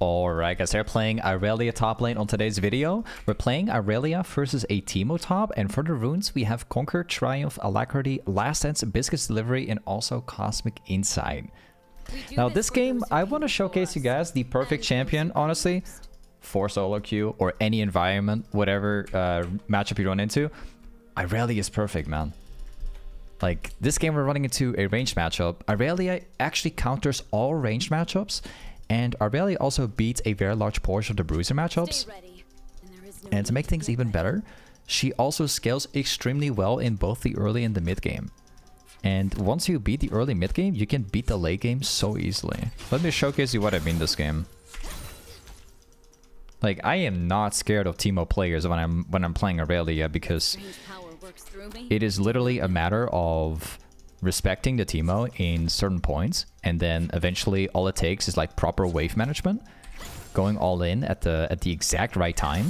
Alright guys, we're playing Irelia top lane on today's video. We're playing Irelia versus a Teemo top, and for the runes we have Conquer, Triumph, Alacrity, Last Dance, Biscuits Delivery, and also Cosmic Insight. Now this game, I want to showcase you guys the perfect champion, honestly, for solo queue or any environment, whatever matchup you run into. Irelia is perfect, man. Like, this game we're running into a ranged matchup. Irelia actually counters all ranged matchups, and Irelia also beats a very large portion of the bruiser matchups. And to make things even better, she also scales extremely well in both the early and the mid game. And once you beat the early mid game, you can beat the late game so easily. Let me showcase you what I mean this game. Like, I am not scared of Teemo players when I'm playing Irelia, because it is literally a matter of respecting the Teemo in certain points, and then eventually all it takes is like proper wave management, going all in at the exact right time,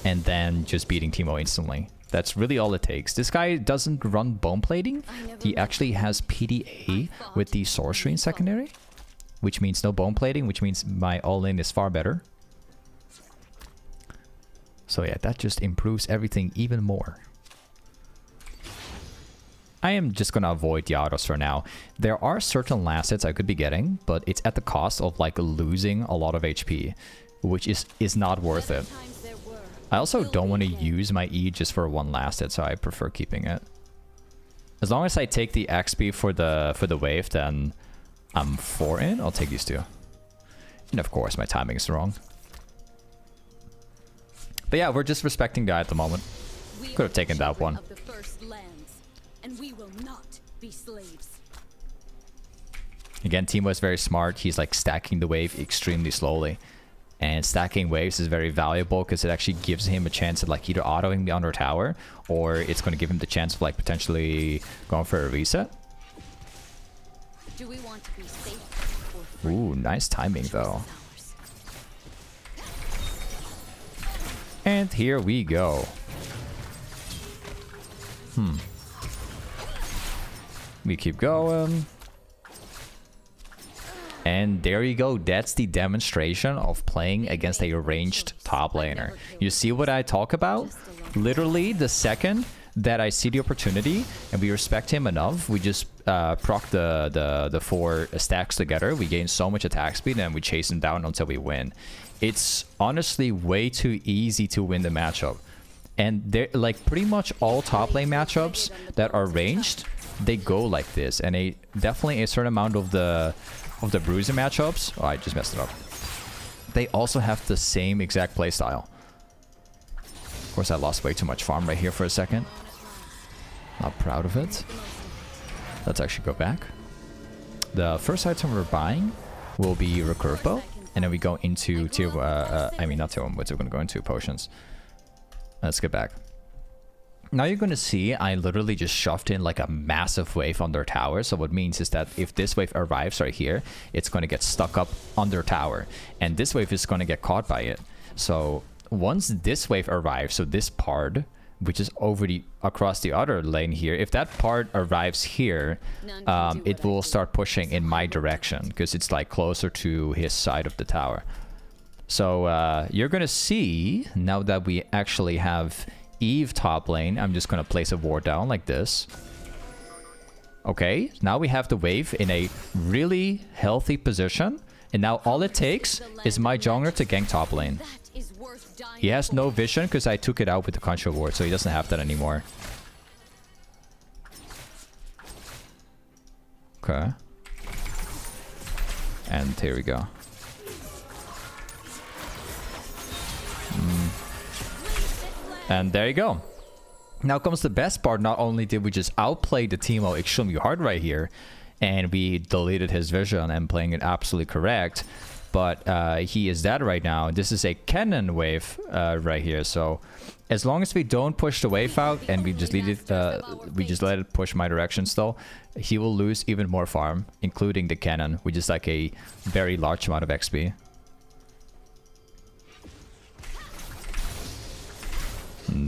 and then just beating Teemo instantly. That's really all it takes. This guy doesn't run bone plating. He actually has PDA with the sorcery in secondary, which means no bone plating, which means my all-in is far better. So yeah, that just improves everything even more. I am just gonna avoid the autos for now. There are certain last hits I could be getting, but it's at the cost of like losing a lot of HP, which is not worth it. I also don't want to use my E just for one last hit, so I prefer keeping it. As long as I take the XP for the wave, then I'm 4 in. I'll take these two. And of course, my timing is wrong. But yeah, we're just respecting that at the moment. Could have taken that one. Again, Teemo is very smart. He's like stacking the wave extremely slowly. And stacking waves is very valuable because it actually gives him a chance of like either autoing the under tower, or it's going to give him the chance of like potentially going for a reset. Do we want to be safe? Ooh, nice timing though. And here we go. We keep going. And there you go. That's the demonstration of playing against a ranged top laner. You see what I talk about? Literally, the second that I see the opportunity and we respect him enough, we just proc the 4 stacks together. We gain so much attack speed and we chase him down until we win. It's honestly way too easy to win the matchup. And they're like pretty much all top lane matchups that are ranged, they go like this. And definitely a certain amount of the bruiser matchups. Oh, I just messed it up. They also have the same exact playstyle. Of course, I lost way too much farm right here for a second. Not proud of it. Let's actually go back. The first item we're buying will be Recurve Bow. And then we go into tier... I mean, not tier 1, but we're going to go into potions. Let's get back. Now you're going to see I literally just shoved in like a massive wave on their tower. So what it means is that if this wave arrives right here, it's going to get stuck up on their tower. And this wave is going to get caught by it. So once this wave arrives, so this part, which is across the other lane here, if that part arrives here, it will start pushing in my direction because it's like closer to his side of the tower. So you're going to see now that we actually have Eve top lane, I'm just going to place a ward down like this. Okay, now we have the wave in a really healthy position. And now all it takes is my jungler to gank top lane. He has no vision because I took it out with the control ward, so he doesn't have that anymore. Okay. And here we go. And there you go. Now comes the best part. Not only did we just outplay the Teemo extremely hard right here, and we deleted his vision and playing it absolutely correct, but he is dead right now. This is a cannon wave right here. So as long as we don't push the wave out and we just let it push my direction still, he will lose even more farm, including the cannon, which is like a very large amount of XP.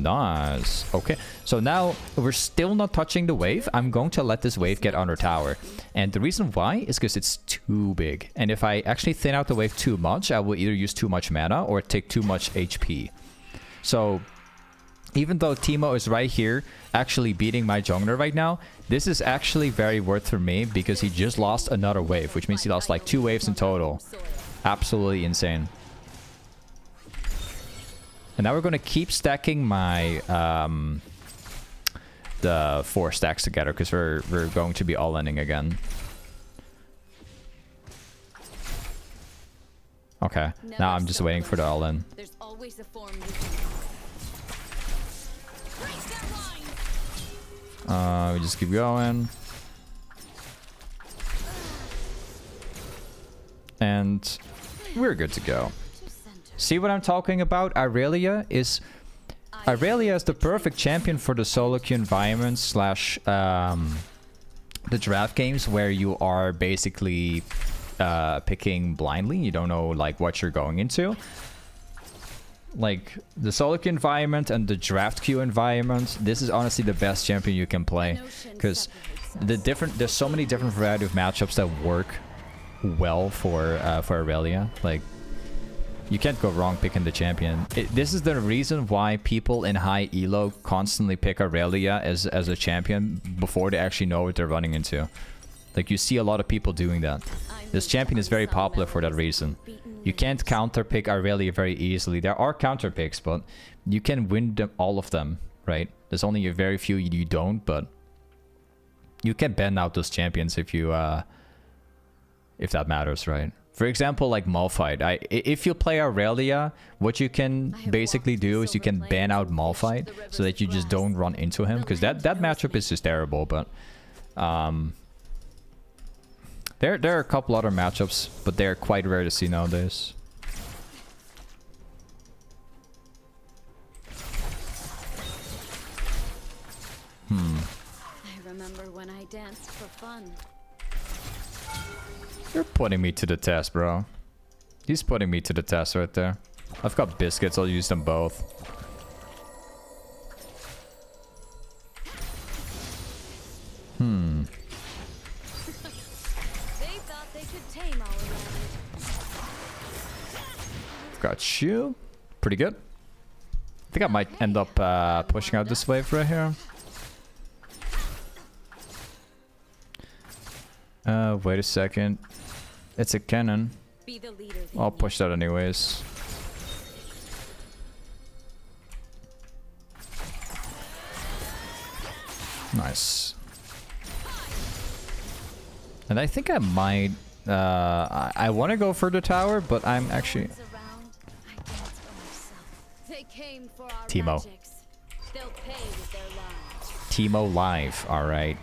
nice. Okay, so now we're still not touching the wave. I'm going to let this wave get under tower. And the reason why is because it's too big. And if I actually thin out the wave too much, I will either use too much mana or take too much HP. So even though Teemo is right here actually beating my jungler right now, this is actually very worth for me because he just lost another wave, which means he lost like 2 waves in total. Absolutely insane. And now we're going to keep stacking my the 4 stacks together because we're going to be all-inning again. Okay, now I'm just waiting for the all-in. There's always a form We just keep going. And we're good to go. See what I'm talking about? Irelia is the perfect champion for the solo queue environment slash the draft games where you are basically picking blindly. You don't know like what you're going into. Like the solo queue environment and the draft queue environment, this is honestly the best champion you can play because there's so many different variety of matchups that work well for Irelia. Like you can't go wrong picking the champion. This is the reason why people in high elo constantly pick Irelia as a champion before they actually know what they're running into. Like you see a lot of people doing that. This champion is very popular for that reason. You can't counter pick Irelia very easily. There are counter picks, but you can win them, all of them, right? There's only a very few you don't, but you can ban out those champions if you if that matters, right? For example, like Malphite. If you play Irelia, what you can basically do is you can ban out Malphite so that you just don't run into him, because that matchup is just terrible. But there are a couple other matchups, but they're quite rare to see nowadays. I remember when I danced for fun. You're putting me to the test, bro. He's putting me to the test right there. I've got biscuits, I'll use them both. They thought they could tame our land. Got you. Pretty good. I think I might end up pushing out this wave right here. Wait a second. It's a cannon. Be the leader I'll push that anyways. Nice. And I think I might... I want to go for the tower, but I'm actually... Teemo. Teemo live, alright.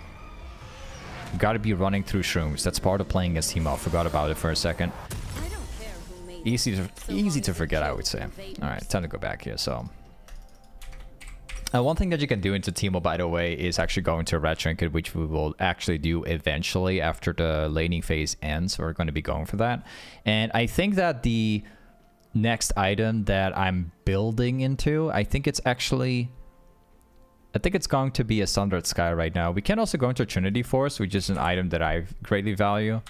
Gotta be running through shrooms. That's part of playing as Teemo. Forgot about it for a second. Easy to forget, I would say. Alright, time to go back here, so... one thing that you can do into Teemo, by the way, is actually go into a red trinket, which we will actually do eventually after the laning phase ends. We're going to be going for that. And I think that the next item that I'm building into, I think it's actually... I think it's going to be a Sundered Sky right now. We can also go into Trinity Force, which is an item that I greatly value.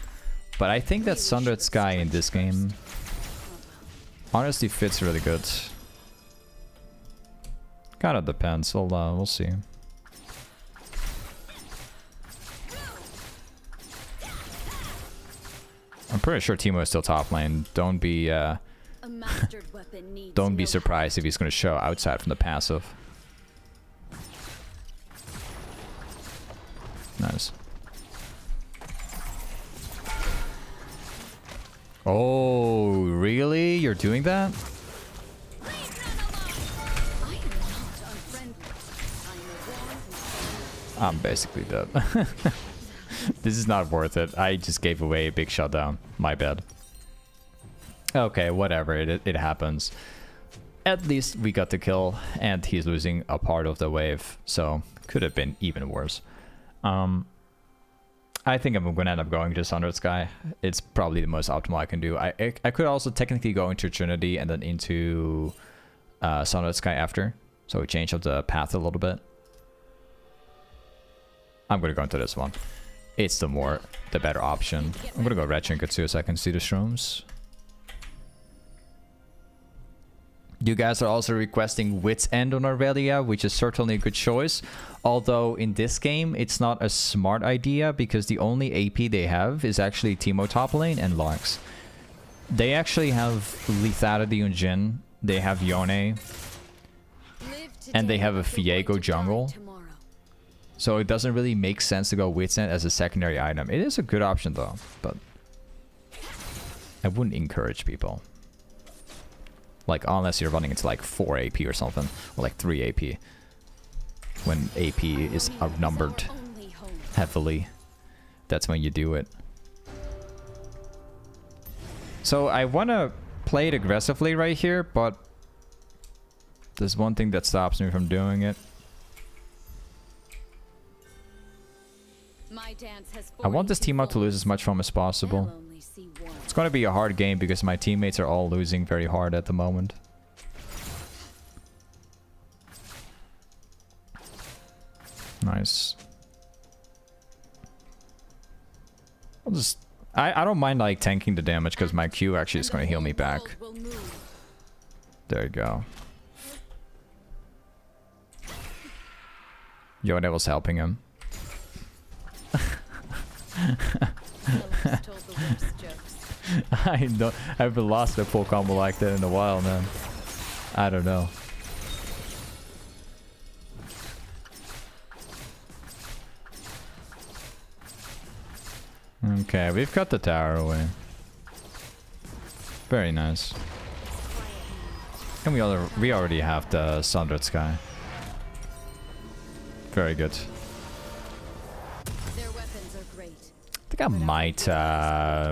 But I think that Sundered Sky in this game honestly fits really good. Kind of depends. We'll see. I'm pretty sure Teemo is still top lane. Don't be surprised if he's going to show outside from the passive. Nice. Oh, really? You're doing that? I'm basically dead. This is not worth it. I just gave away a big shutdown. My bad. Okay, whatever. It happens. At least we got the kill, and he's losing a part of the wave. So, could have been even worse. I think I'm going to end up going to Sundered Sky. It's probably the most optimal I can do. I could also technically go into Trinity and then into Sundered Sky after. So we change up the path a little bit. I'm gonna go into this one. It's the better option. I'm gonna go red Shinkatsu so I can see the shrooms. You guys are also requesting Wit's End on Aurelia, which is certainly a good choice. Although in this game, it's not a smart idea because the only AP they have is actually Teemo top lane and Lux. They actually have Lethality on Jhin. They have Yone. And they have a Viego jungle. So it doesn't really make sense to go Wit's End as a secondary item. It is a good option though, but I wouldn't encourage people. Like, unless you're running into like 4 AP or something, or like 3 AP. When AP is outnumbered heavily, that's when you do it. So I want to play it aggressively right here, but there's one thing that stops me from doing it. I want this team out to lose as much from as possible. It's going to be a hard game because my teammates are all losing very hard at the moment. Nice. I'll just... I don't mind like tanking the damage because my Q actually is going to heal me back. There you go. Yone was helping him. I haven't lost a full combo like that in a while, man. I don't know. Okay, we've got the tower away. Very nice. And we already have the Sundered Sky. Very good. I think I might,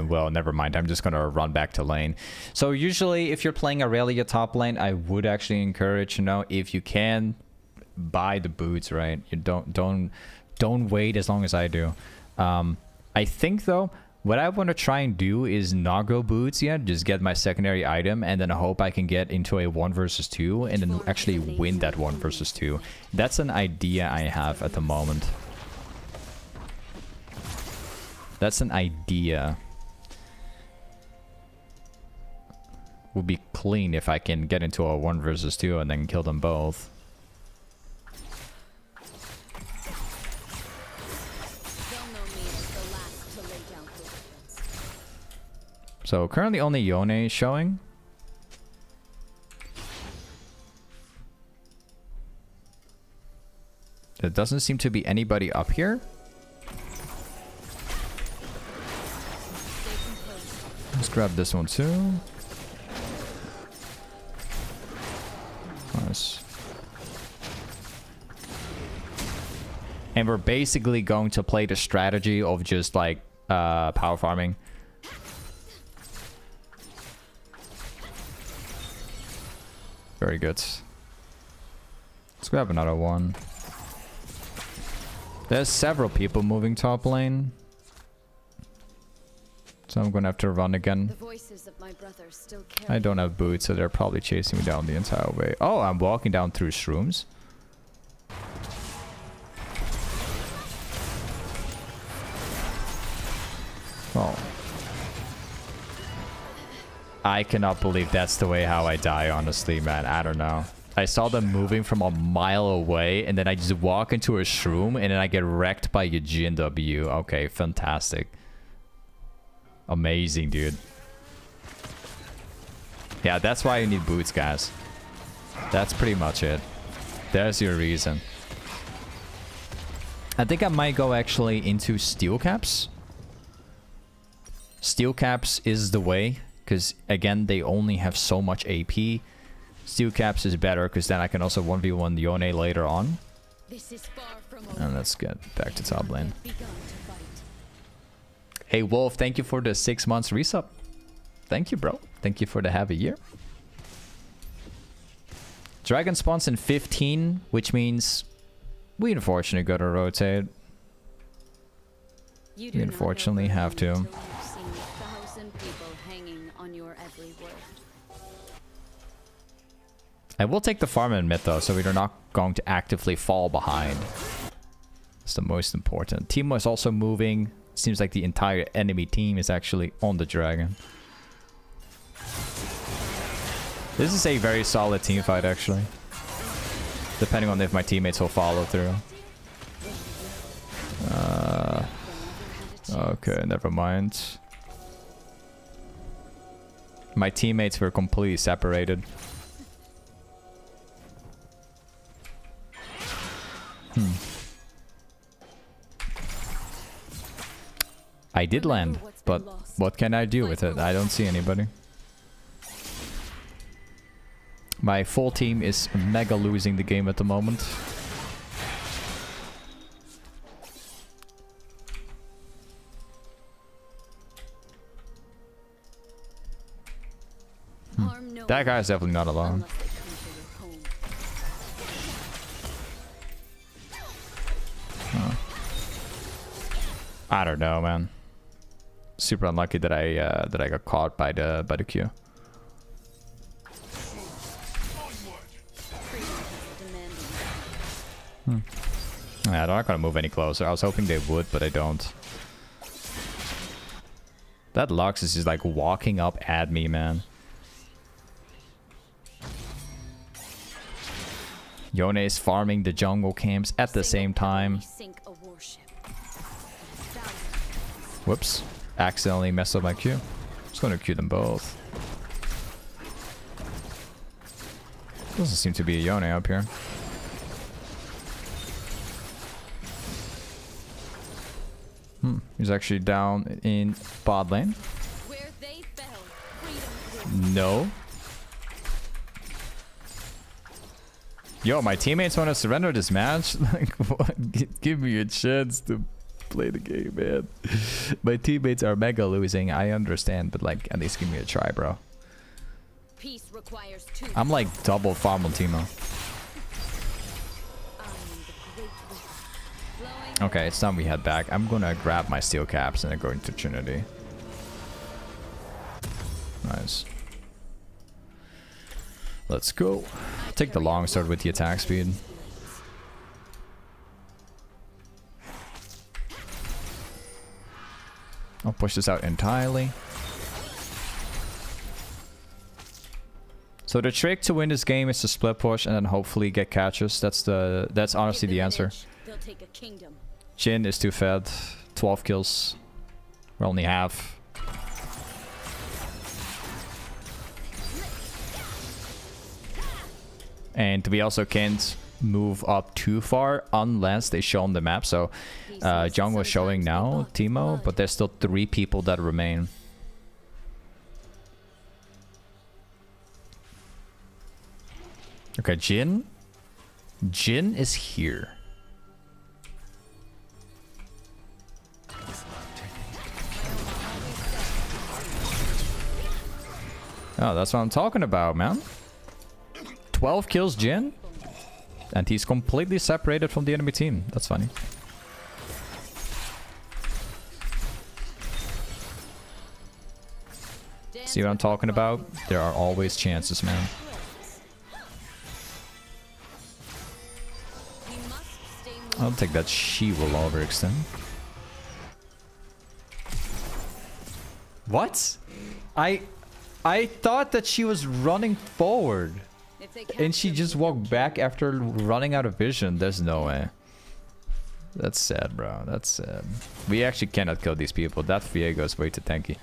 well, never mind. I'm just gonna run back to lane. So usually if you're playing Aurelia top lane, I would actually encourage, you know, if you can, buy the boots, right? You don't wait as long as I do. I think though, what I want to try and do is not go boots yet, just get my secondary item and then hope I can get into a 1 versus 2 and then actually win that 1 versus 2. That's an idea I have at the moment. That's an idea. Would be clean if I can get into a 1 versus 2 and then kill them both. So currently only Yone is showing. There doesn't seem to be anybody up here. Let's grab this one too. Nice. And we're basically going to play the strategy of just like power farming. Very good. Let's grab another one. There's several people moving top lane. So I'm gonna have to run again. I don't have boots, so they're probably chasing me down the entire way. Oh, I'm walking down through shrooms. Oh. I cannot believe that's the way how I die, honestly, man. I don't know. I saw them moving from a mile away, and then I just walk into a shroom, and then I get wrecked by a Jhin W. Okay, fantastic. Amazing, dude. Yeah, that's why you need boots, guys. That's pretty much it. There's your reason. I think I might go actually into steel caps. Steel caps is the way. Because, again, they only have so much AP. Steel caps is better, because then I can also 1v1 Yone later on. And let's get back to top lane. Hey, Wolf, thank you for the 6 months resub. Thank you, bro. Thank you for the half a year. Dragon spawns in 15, which means we unfortunately gotta rotate. We unfortunately have to. I will take the farm in mid though, so we're not going to actively fall behind. It's the most important. Teemo is also moving. Seems like the entire enemy team is actually on the dragon. This is a very solid team fight actually. Depending on if my teammates will follow through. Okay, never mind. My teammates were completely separated. I did land, but what can I do with it? I don't see anybody. My full team is mega losing the game at the moment. That guy's definitely not alone. I don't know, man. Super unlucky that I got caught by the Q. Yeah, they're not gonna move any closer. I was hoping they would, but they don't. That Lux is just like walking up at me, man. Yone is farming the jungle camps at the same time. Whoops. Accidentally messed up my Q. Just gonna Q them both. Doesn't seem to be a Yone up here. He's actually down in bot lane. No. Yo, my teammates want to surrender this match? Like, what? Give me a chance to play the game, man. My teammates are mega losing. I understand, but like, at least give me a try, bro. I'm like double farm on Teemo. Okay, it's time we head back. I'm gonna grab my steel caps and then go into Trinity. Nice. Let's go. Take the longsword with the attack speed. I'll push this out entirely. So the trick to win this game is to split push and then hopefully get catches. That's honestly the answer. Jhin is too fed. 12 kills. We're only half. And we also can't move up too far unless they show on the map. So jungle is showing now, Teemo, but there's still 3 people that remain. Okay, Jhin. Jhin is here. Oh, that's what I'm talking about, man. 12 kills Jhin. And he's completely separated from the enemy team. That's funny. See what I'm talking about? There are always chances, man. I don't think that she will overextend. What? I thought that she was running forward. And she just walked back after running out of vision. There's no way. That's sad, bro. That's sad. We actually cannot kill these people. That Viego is way too tanky.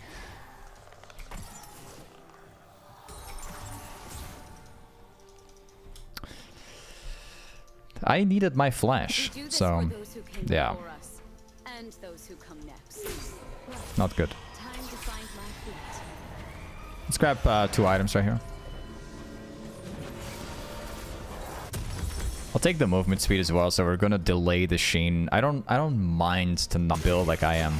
I needed my flash, so yeah. Not good. Let's grab 2 items right here. I'll take the movement speed as well, so we're gonna delay the Sheen. I don't mind to not build like I am.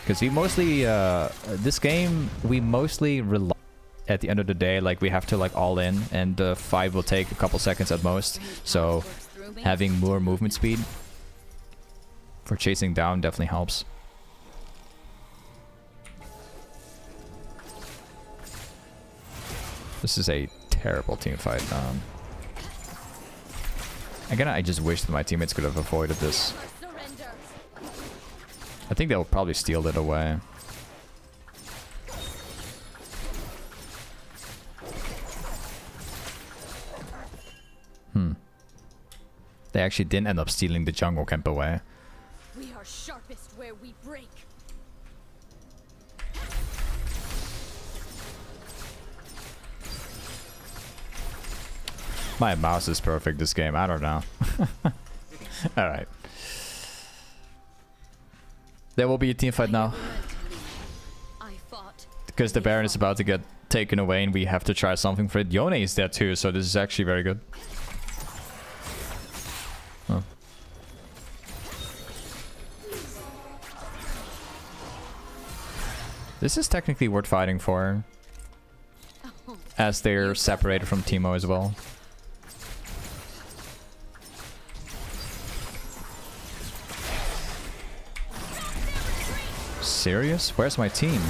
Because we mostly this game we mostly rely at the end of the day, like we have to like all in, and the fight will take a couple seconds at most. So having more movement speed for chasing down definitely helps. This is a Terrible team fight, man. Again, I just wish that my teammates could have avoided this. I think they'll probably steal it away. They actually didn't end up stealing the jungle camp away. We are sharpest where we break. My mouse is perfect this game. I don't know. Alright. There will be a team fight now. I fought. Because the Baron is about to get taken away and we have to try something for it. Yone is there too, so this is actually very good. Oh. This is technically worth fighting for. As they're separated from Teemo as well. Serious? Where's my team?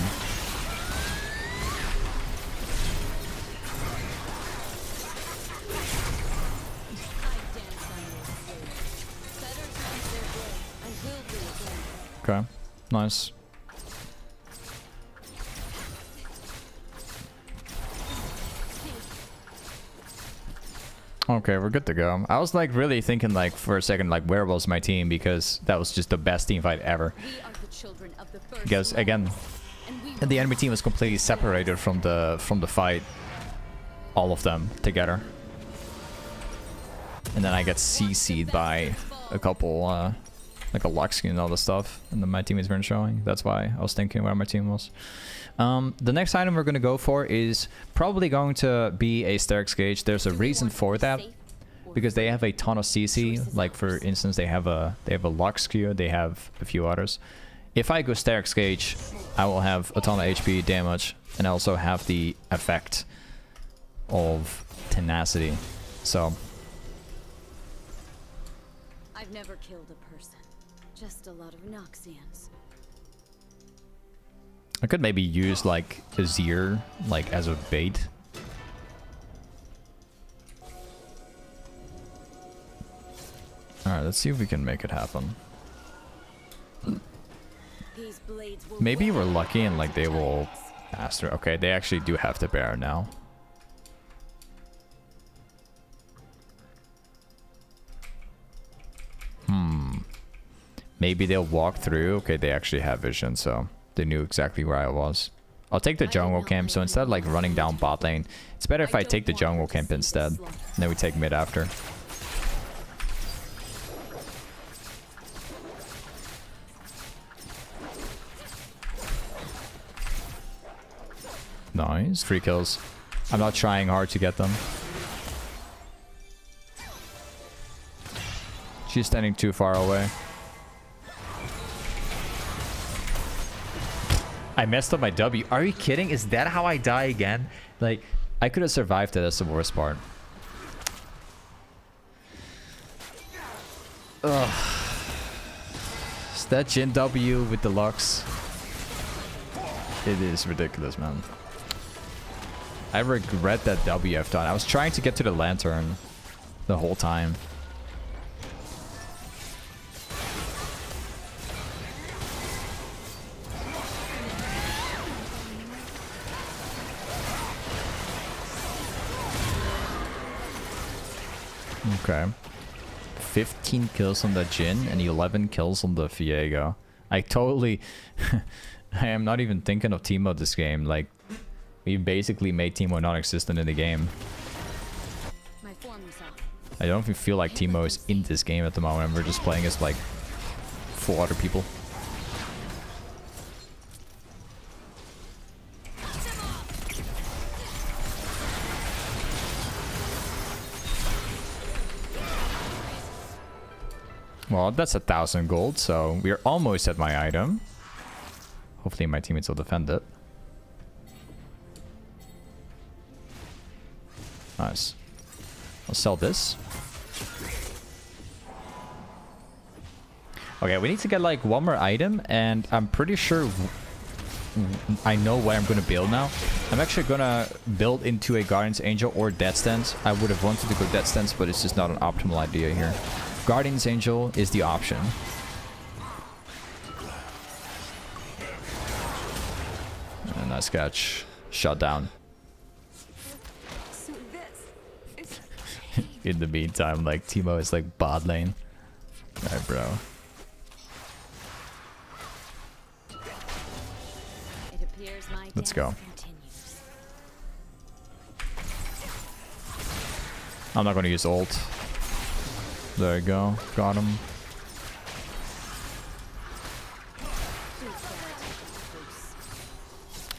Okay, nice. Okay, we're good to go. I was like really thinking like for a second like where was my team, because that was just the best team fight ever. Because again, the enemy team was completely separated from the fight, all of them together. And then I get CC'd by a couple like a Luxy and all the stuff, and then my teammates weren't showing. That's why I was thinking where my team was. The next item we're going to go for is probably going to be a Sterix Gauge. There's a reason for that, because they have a ton of CC. Like for instance, they have a Luxy, they have a few others. If I go Sterix Gauge, I will have a ton of HP damage, and I also have the effect of tenacity. So I've never killed a person, just a lot of Noxians. I could maybe use like Azir like as a bait. Alright, let's see if we can make it happen. Maybe we're lucky and like they will pass through. Okay, they actually do have the bear now. Maybe they'll walk through. Okay, they actually have vision, so they knew exactly where I was. I'll take the jungle camp, so instead of like running down bot lane, it's better if I take the jungle camp instead. And then we take mid after. Nice, 3 kills. I'm not trying hard to get them. She's standing too far away. I messed up my W. Are you kidding? Is that how I die again? Like, I could have survived it. That's the worst part. Ugh. Is that Jhin W with the Lux? It is ridiculous, man. I regret that W I've done. I was trying to get to the lantern the whole time. Okay. 15 kills on the Jhin and 11 kills on the Viego. I totally... I am not even thinking of Teemo this game. Like, we basically made Teemo non-existent in the game. I don't even feel like Teemo is in this game at the moment. We're just playing as like 4 other people. Well, that's 1,000 gold, so we're almost at my item. Hopefully my teammates will defend it. Nice. I'll sell this. Okay, we need to get like one more item, and I'm pretty sure I know what I'm gonna build now. I'm actually gonna build into a Guardian's Angel or Death Stance. I would have wanted to go Death Stance, but it's just not an optimal idea here. Guardian's Angel is the option. And nice catch. Shut down. In the meantime, like, Teemo is like bot lane. Alright, bro. Let's go. I'm not gonna use ult. There you go. Got him.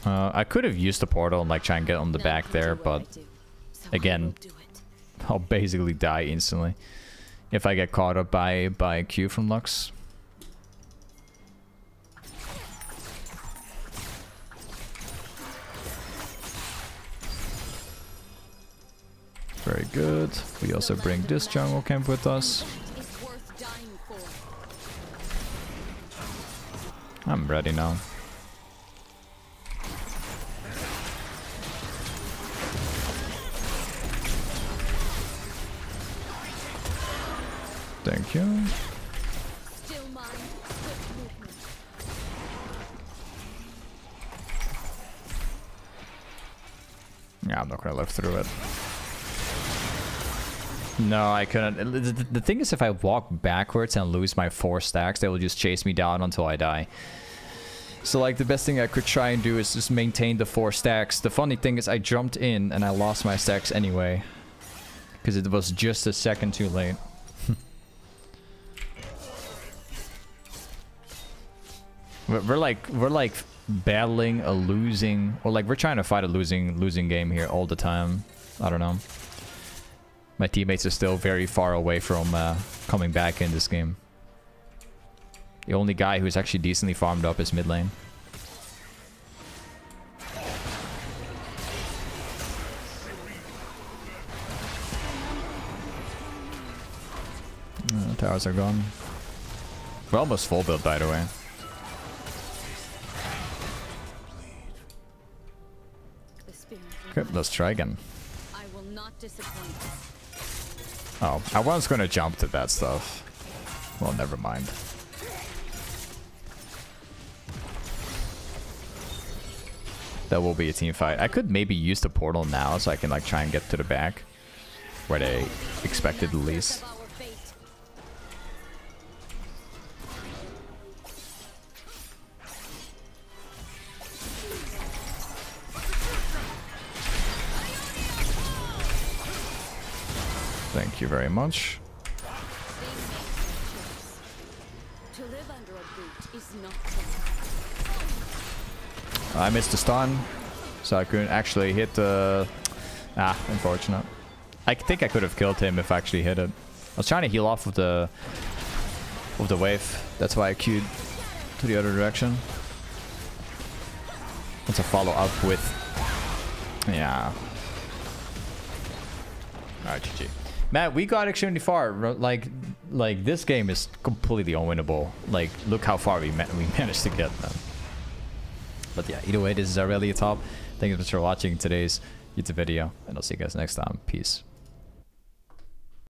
I could have used the portal and like try and get on the back there, but again, I'll basically die instantly if I get caught up by a Q from Lux. Very good. We also bring this jungle camp with us. I'm ready now. Thank you. Yeah, I'm not gonna live through it. No, I couldn't. The thing is, if I walk backwards and lose my 4 stacks, they will just chase me down until I die. So, like, the best thing I could try and do is just maintain the 4 stacks. The funny thing is, I jumped in and I lost my stacks anyway. Because it was just a second too late. We're like battling a losing, or like we're trying to fight a losing game here all the time. I don't know. My teammates are still very far away from coming back in this game. The only guy who's actually decently farmed up is mid lane. Towers are gone. We're almost full build, by the way. Okay, let's try again. I will not disappoint. Oh, I was gonna jump to that stuff. Well, never mind. That will be a team fight. I could maybe use the portal now so I can like try and get to the back where they expected the least. Thank you very much. I missed the stun, so I couldn't actually hit the... Ah, unfortunate. I think I could have killed him if I actually hit it. I was trying to heal off of the wave. That's why I queued to the other direction. Let's follow up with... Yeah. Alright, GG. Man, we got extremely far. Like this game is completely unwinnable. Like, look how far we managed to get, man. But yeah, either way, this is Aurelion Top. Thank you so much for watching today's YouTube video, and I'll see you guys next time. Peace.